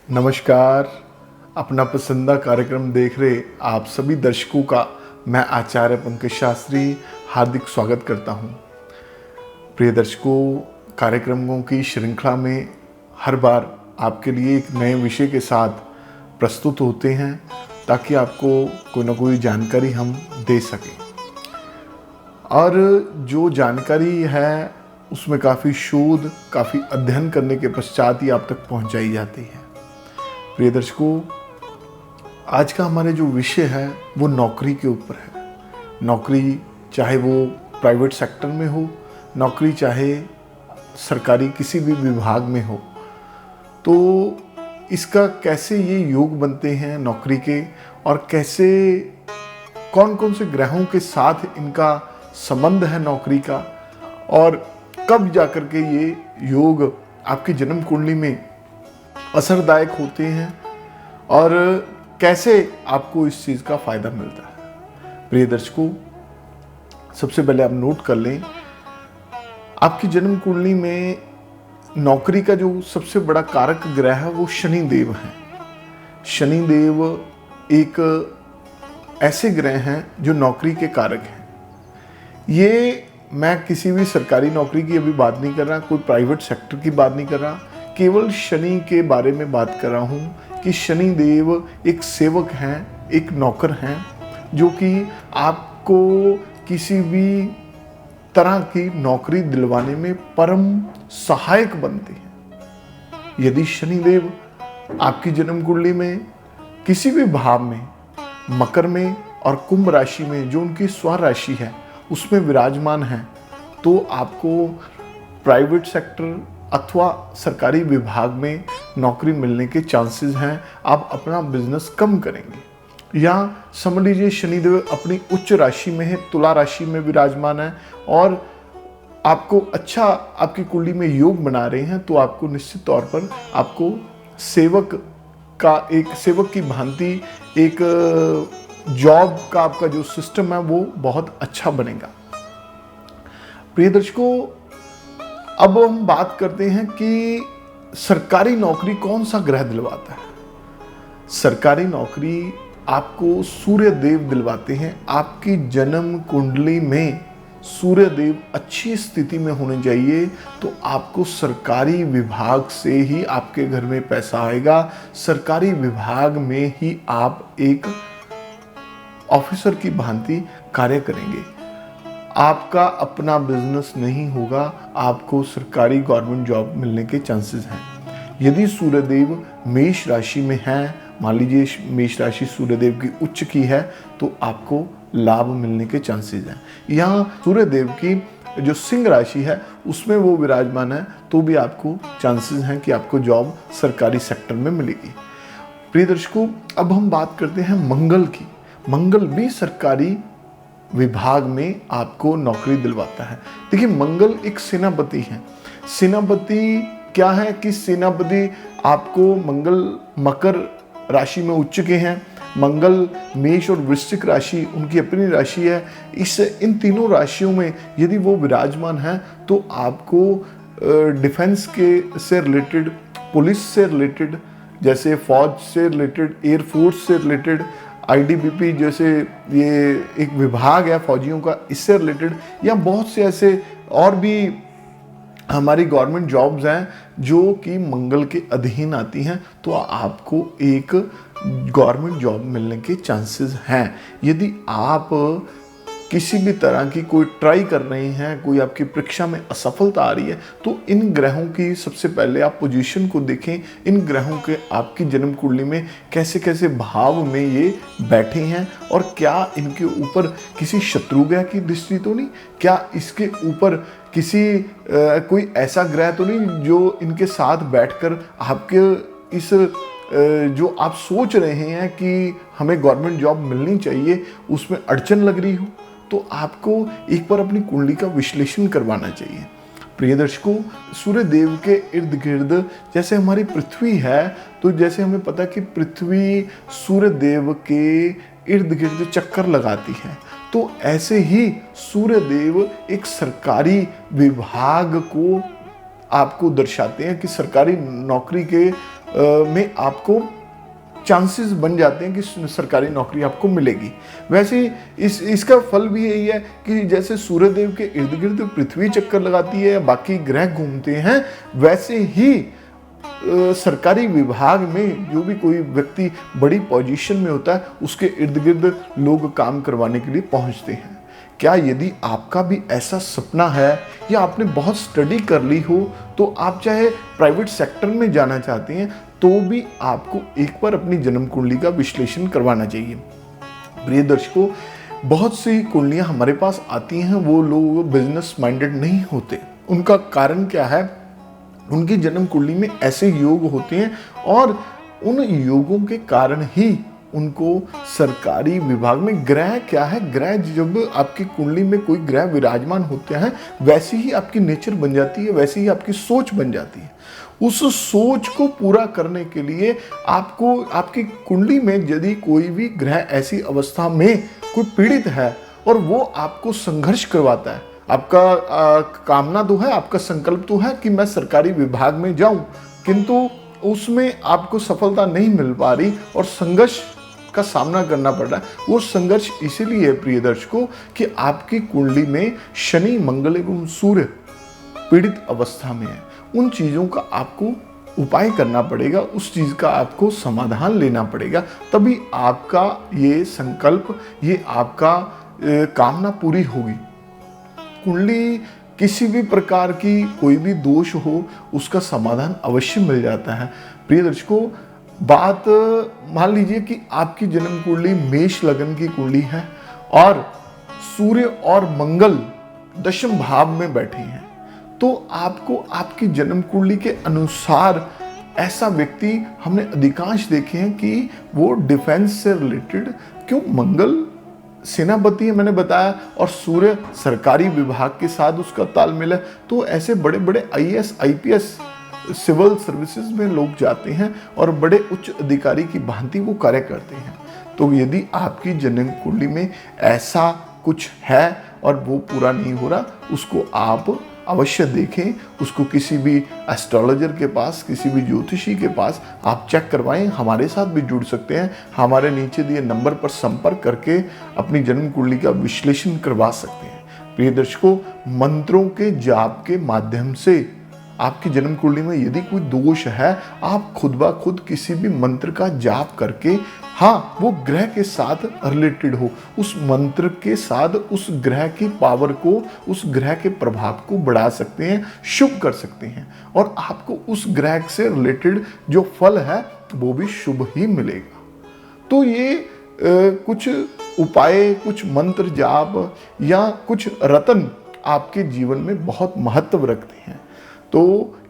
नमस्कार। अपना पसंदीदा कार्यक्रम देख रहे आप सभी दर्शकों का मैं आचार्य पंकज शास्त्री हार्दिक स्वागत करता हूं। प्रिय दर्शकों, कार्यक्रमों की श्रृंखला में हर बार आपके लिए एक नए विषय के साथ प्रस्तुत होते हैं ताकि आपको कोई ना कोई जानकारी हम दे सकें। और जो जानकारी है उसमें काफ़ी शोध, काफ़ी अध्ययन करने के पश्चात ही आप तक पहुंचाई जाती है। प्रिय दर्शकों, आज का हमारे जो विषय है वो नौकरी के ऊपर है। नौकरी चाहे वो प्राइवेट सेक्टर में हो, नौकरी चाहे सरकारी किसी भी विभाग में हो, तो इसका कैसे ये योग बनते हैं नौकरी के, और कैसे कौन कौन से ग्रहों के साथ इनका संबंध है नौकरी का, और कब जाकर के ये योग आपकी जन्म कुंडली में असरदायक होते हैं और कैसे आपको इस चीज़ का फायदा मिलता है। प्रिय दर्शकों, सबसे पहले आप नोट कर लें, आपकी जन्म कुंडली में नौकरी का जो सबसे बड़ा कारक ग्रह है वो शनि देव है। शनि देव एक ऐसे ग्रह हैं जो नौकरी के कारक हैं। ये मैं किसी भी सरकारी नौकरी की अभी बात नहीं कर रहा, कोई प्राइवेट सेक्टर की बात नहीं कर रहा, केवल शनि के बारे में बात कर रहा हूँ कि शनि देव एक सेवक हैं, एक नौकर हैं, जो कि आपको किसी भी तरह की नौकरी दिलवाने में परम सहायक बनते हैं। यदि शनि देव आपकी जन्म कुंडली में किसी भी भाव में, मकर में और कुंभ राशि में, जो उनकी स्वर राशि है, उसमें विराजमान है, तो आपको प्राइवेट सेक्टर अथवा सरकारी विभाग में नौकरी मिलने के चांसेस हैं। आप अपना बिजनेस कम करेंगे। या समझ लीजिए शनिदेव अपनी उच्च राशि में है, तुला राशि में विराजमान है, और आपको अच्छा आपकी कुंडली में योग बना रहे हैं, तो आपको निश्चित तौर पर आपको सेवक की भांति एक जॉब का आपका जो सिस्टम है वो बहुत अच्छा बनेगा। प्रिय दर्शकों, अब हम बात करते हैं कि सरकारी नौकरी कौन सा ग्रह दिलवाता है। सरकारी नौकरी आपको सूर्य देव दिलवाते हैं। आपकी जन्म कुंडली में सूर्य देव अच्छी स्थिति में होने चाहिए, तो आपको सरकारी विभाग से ही आपके घर में पैसा आएगा। सरकारी विभाग में ही आप एक ऑफिसर की भांति कार्य करेंगे। आपका अपना बिजनेस नहीं होगा, आपको सरकारी गवर्नमेंट जॉब मिलने के चांसेस हैं। यदि सूर्यदेव मेष राशि में है, मान लीजिए मेष राशि सूर्यदेव की उच्च की है, तो आपको लाभ मिलने के चांसेस हैं। यहाँ सूर्यदेव की जो सिंह राशि है उसमें वो विराजमान है, तो भी आपको चांसेस हैं कि आपको जॉब सरकारी सेक्टर में मिलेगी। प्रिय दर्शकों, अब हम बात करते हैं मंगल की। मंगल भी सरकारी विभाग में आपको नौकरी दिलवाता है। देखिए, मंगल एक सेनापति है। सेनापति क्या है कि सेनापति आपको, मंगल मकर राशि में उच्च के हैं, मंगल मेष और वृश्चिक राशि उनकी अपनी राशि है। इन तीनों राशियों में यदि वो विराजमान है, तो आपको डिफेंस के से रिलेटेड, पुलिस से रिलेटेड, जैसे फौज से रिलेटेड, एयरफोर्स से रिलेटेड, आईटीबीपी जैसे ये एक विभाग है फौजियों का, इससे रिलेटेड, या बहुत से ऐसे और भी हमारी गवर्नमेंट जॉब्स हैं जो कि मंगल के अधीन आती हैं, तो आपको एक गवर्नमेंट जॉब मिलने के चांसेस हैं। यदि आप किसी भी तरह की कोई ट्राई कर रहे हैं, कोई आपकी परीक्षा में असफलता आ रही है, तो इन ग्रहों की सबसे पहले आप पोजीशन को देखें। इन ग्रहों के आपकी जन्म कुंडली में कैसे कैसे भाव में ये बैठे हैं, और क्या इनके ऊपर किसी शत्रु ग्रह की दृष्टि तो नहीं, क्या इसके ऊपर किसी कोई ऐसा ग्रह तो नहीं जो इनके साथ बैठकर आपके इस जो आप सोच रहे हैं कि हमें गवर्नमेंट जॉब मिलनी चाहिए, उसमें अड़चन लग रही हो। तो आपको एक बार अपनी कुंडली का विश्लेषण करवाना चाहिए। प्रिय दर्शकों, सूर्य देव के इर्द गिर्द जैसे हमारी पृथ्वी है, तो जैसे हमें पता है कि पृथ्वी सूर्य देव के इर्द गिर्द चक्कर लगाती है, तो ऐसे ही सूर्य देव एक सरकारी विभाग को आपको दर्शाते हैं कि सरकारी नौकरी के में आपको चांसेस बन जाते हैं कि सरकारी नौकरी आपको मिलेगी। वैसे इसका फल भी यही है कि जैसे सूर्यदेव के इर्द गिर्द पृथ्वी चक्कर लगाती है, बाकी ग्रह घूमते हैं, वैसे ही सरकारी विभाग में जो भी कोई व्यक्ति बड़ी पोजीशन में होता है उसके इर्द गिर्द लोग काम करवाने के लिए पहुंचते हैं। क्या यदि आपका भी ऐसा सपना है या आपने बहुत स्टडी कर ली हो तो आप चाहे प्राइवेट सेक्टर में जाना चाहते हैं तो भी आपको एक बार अपनी जन्म कुंडली का विश्लेषण करवाना चाहिए। प्रिय दर्शकों, बहुत सी कुंडलियां हमारे पास आती हैं, वो लोग बिजनेस माइंडेड नहीं होते। उनका कारण क्या है? उनकी जन्म कुंडली में ऐसे योग होते हैं और उन योगों के कारण ही उनको सरकारी विभाग में, ग्रह क्या है, ग्रह जब आपकी कुंडली में कोई ग्रह विराजमान होते हैं वैसी ही आपकी नेचर बन जाती है, वैसी ही आपकी सोच बन जाती है। उस सोच को पूरा करने के लिए आपको आपकी कुंडली में यदि कोई भी ग्रह ऐसी अवस्था में कोई पीड़ित है और वो आपको संघर्ष करवाता है, आपका कामना तो है, आपका संकल्प तो है कि मैं सरकारी विभाग में जाऊं, किंतु उसमें आपको सफलता नहीं मिल पा रही और संघर्ष का सामना करना पड़ रहा है। वो संघर्ष इसीलिए है प्रिय दर्शकों कि आपकी कुंडली में शनि, मंगल एवं सूर्य पीड़ित अवस्था में है। उन चीजों का आपको उपाय करना पड़ेगा, उस चीज का आपको समाधान लेना पड़ेगा, तभी आपका ये संकल्प, ये आपका कामना पूरी होगी। कुंडली किसी भी प्रकार की कोई भी दोष हो उसका समाधान अवश्य मिल जाता है। प्रिय दर्शकों, बात मान लीजिए कि आपकी जन्म कुंडली मेष लगन की कुंडली है और सूर्य और मंगल दशम भाव में बैठे हैं, तो आपको आपकी जन्म कुंडली के अनुसार ऐसा व्यक्ति हमने अधिकांश देखे हैं कि वो डिफेंस से रिलेटेड, क्यों, मंगल सेनापति है मैंने बताया और सूर्य सरकारी विभाग के साथ उसका तालमेल है, तो ऐसे बड़े बड़े IAS IPS सिविल सर्विसेज में लोग जाते हैं और बड़े उच्च अधिकारी की भांति वो कार्य करते हैं। तो यदि आपकी जन्म कुंडली में ऐसा कुछ है और वो पूरा नहीं हो रहा, उसको आप अवश्य देखें, उसको किसी भी एस्ट्रोलॉजर के पास, किसी भी ज्योतिषी के पास आप चेक करवाएं। हमारे साथ भी जुड़ सकते हैं, हमारे नीचे दिए नंबर पर संपर्क करके अपनी जन्म कुंडली का विश्लेषण करवा सकते हैं। प्रिय दर्शकों, मंत्रों के जाप के माध्यम से आपकी जन्म कुंडली में यदि कोई दोष है, आप खुद ब खुद किसी भी मंत्र का जाप करके, हाँ, वो ग्रह के साथ रिलेटेड हो, उस मंत्र के साथ उस ग्रह की पावर को, उस ग्रह के प्रभाव को बढ़ा सकते हैं, शुभ कर सकते हैं और आपको उस ग्रह से रिलेटेड जो फल है वो भी शुभ ही मिलेगा। तो ये कुछ उपाय, कुछ मंत्र जाप या कुछ रत्न आपके जीवन में बहुत महत्व रखते हैं। तो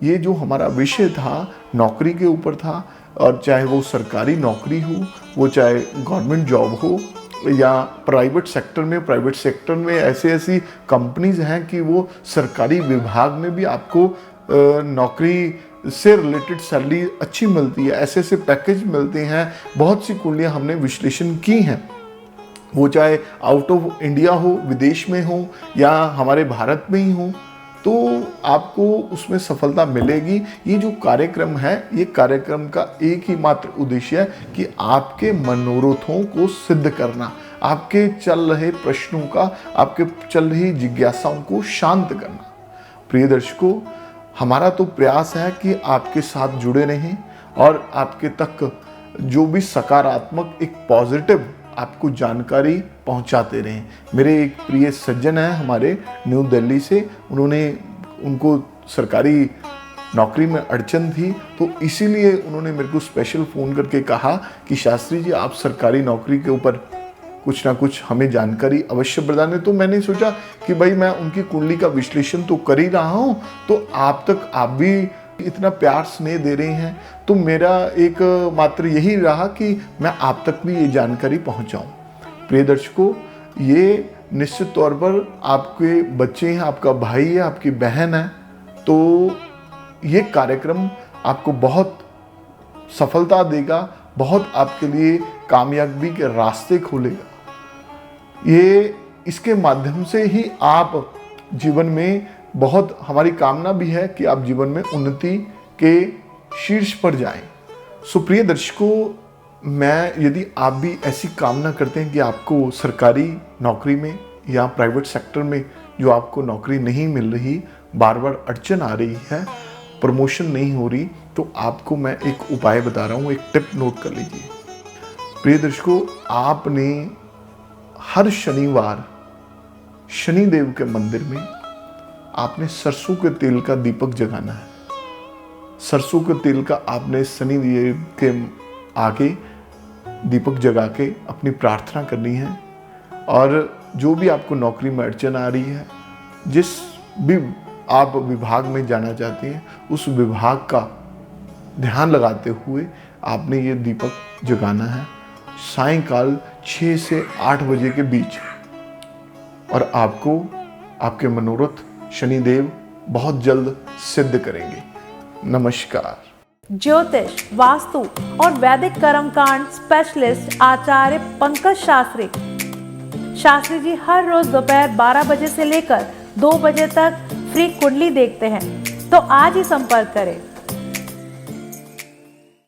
ये जो हमारा विषय था नौकरी के ऊपर था, और चाहे वो सरकारी नौकरी हो, वो चाहे गवर्नमेंट जॉब हो या प्राइवेट सेक्टर में ऐसी कंपनीज हैं कि वो सरकारी विभाग में भी आपको नौकरी से रिलेटेड सैलरी अच्छी मिलती है, ऐसे पैकेज मिलते हैं। बहुत सी कुंडलियां हमने विश्लेषण की हैं, वो चाहे आउट ऑफ इंडिया हो, विदेश में हो या हमारे भारत में ही हो, तो आपको उसमें सफलता मिलेगी। ये जो कार्यक्रम है, ये कार्यक्रम का एक ही मात्र उद्देश्य है कि आपके मनोरथों को सिद्ध करना, आपके चल रहे प्रश्नों का, आपके चल रही जिज्ञासाओं को शांत करना। प्रिय दर्शकों, हमारा तो प्रयास है कि आपके साथ जुड़े रहें और आपके तक जो भी सकारात्मक, एक पॉजिटिव आपको जानकारी पहुंचाते रहें। मेरे एक प्रिय सज्जन हैं हमारे न्यू दिल्ली से, उनको सरकारी नौकरी में अड़चन थी, तो इसीलिए उन्होंने मेरे को स्पेशल फ़ोन करके कहा कि शास्त्री जी, आप सरकारी नौकरी के ऊपर कुछ ना कुछ हमें जानकारी अवश्य प्रदान है। तो मैंने सोचा कि भाई मैं उनकी कुंडली का विश्लेषण तो कर ही रहा हूँ, तो आप तक आप भी इतना प्यार स्नेह दे रहे हैं, तो मेरा एक मात्र यही रहा कि मैं आप तक भी ये जानकारी पहुंचाऊं। प्रिय दर्शकों, ये निश्चित तौर पर आपके बच्चे हैं, आपका भाई है, आपकी बहन है, तो ये कार्यक्रम आपको बहुत सफलता देगा, बहुत आपके लिए कामयाबी के रास्ते खोलेगा। ये इसके माध्यम से ही आप जीवन में, बहुत हमारी कामना भी है कि आप जीवन में उन्नति के शीर्ष पर जाएं। सो प्रिय दर्शकों, मैं यदि आप भी ऐसी कामना करते हैं कि आपको सरकारी नौकरी में या प्राइवेट सेक्टर में जो आपको नौकरी नहीं मिल रही, बार बार अड़चन आ रही है, प्रमोशन नहीं हो रही, तो आपको मैं एक उपाय बता रहा हूँ, एक टिप नोट कर लीजिए। प्रिय दर्शकों, आपने हर शनिवार शनिदेव के मंदिर में आपने सरसों के तेल का दीपक जगाना है। सरसों के तेल का आपने शनिदेव के आगे दीपक जगा के अपनी प्रार्थना करनी है। और जो भी आपको नौकरी में अड़चन आ रही है, जिस भी आप विभाग में जाना चाहते हैं, उस विभाग का ध्यान लगाते हुए आपने ये दीपक जगाना है सायंकाल 6 से 8 बजे के बीच। और आपको आपके मनोरथ शनिदेव बहुत जल्द सिद्ध करेंगे। नमस्कार। ज्योतिष, वास्तु और वैदिक कर्मकांड स्पेशलिस्ट आचार्य पंकज शास्त्री जी हर रोज दोपहर 12 बजे से लेकर 2 बजे तक फ्री कुंडली देखते हैं। तो आज ही संपर्क करें